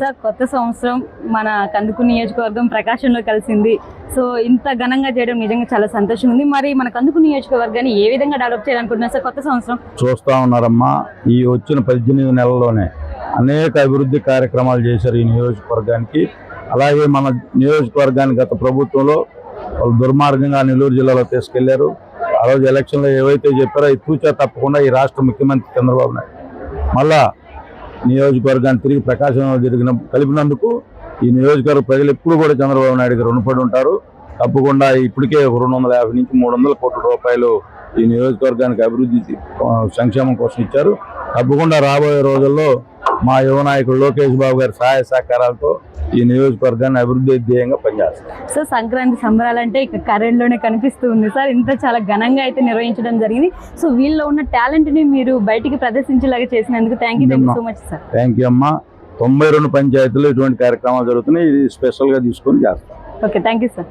Sir కొత్త సంవత్సరం మన కందుకూరు నియోజకవర్గం ప్రకాశంలో కలిసింది. సో ఇంత ఘనంగా చేయడం నిజంగా చాలా సంతోషంగా ఉంది. మరి మన కందుకూరు నియోజకవర్గాన్ని ఏ విధంగా డెవలప్ చేయాలనుకుంటున్నారు సార్ కొత్త సంవత్సరం? చూస్తా ఉన్నారమ్మా, ఈ వచ్చిన 18 నెలల్లోనే అనేక అభివృద్ధి కార్యక్రమాలు చేశారు ఈ నియోజకవర్గానికి. అలాగే మన నియోజకవర్గానికి గత ప్రభుత్వంలో వాళ్ళు దుర్మార్గంగా నెల్లూరు జిల్లాలో తీసుకెళ్లారు. ఆ రోజు ఎలక్షన్లో ఏవైతే చెప్పారో అది తూచా తప్పకుండా ఈ రాష్ట్ర ముఖ్యమంత్రి చంద్రబాబు నాయుడు మళ్ళా నియోజకవర్గాన్ని తిరిగి ప్రకాశంలో కలిపినందుకు ఈ నియోజకవర్గ ప్రజలు ఎప్పుడు కూడా చంద్రబాబు నాయుడు గారు రుణపడి ఉంటారు. తప్పకుండా ఇప్పటికే 250 నుంచి 300 కోట్ల రూపాయలు ఈ నియోజకవర్గానికి అభివృద్ధి సంక్షేమం కోసం ఇచ్చారు. తప్పకుండా రాబోయే రోజుల్లో మా యువ నాయకుడు లోకేష్ బాబు గారి సహాయ సహకారాలతో ఈ నియోజకవర్గాన్ని అభివృద్ధి ధ్యేయంగా పనిచేస్తారు. సో సంక్రాంతి సంబరాలంటే ఇక కరెంట్లోనే కనిపిస్తూ ఉంది సార్. ఇంత చాలా ఘనంగా అయితే నిర్వహించడం జరిగింది. సో వీళ్ళలో ఉన్న టాలెంట్ని మీరు బయటికి ప్రదర్శించేలాగా చేసినందుకు thank you so much sir. Thank you అమ్మా. 92 పంచాయతీలు ఇటువంటి కార్యక్రమాలు జరుగుతున్నాయి. ఇది స్పెషల్గా తీసుకొని చేస్తాం. Okay, thank you sir.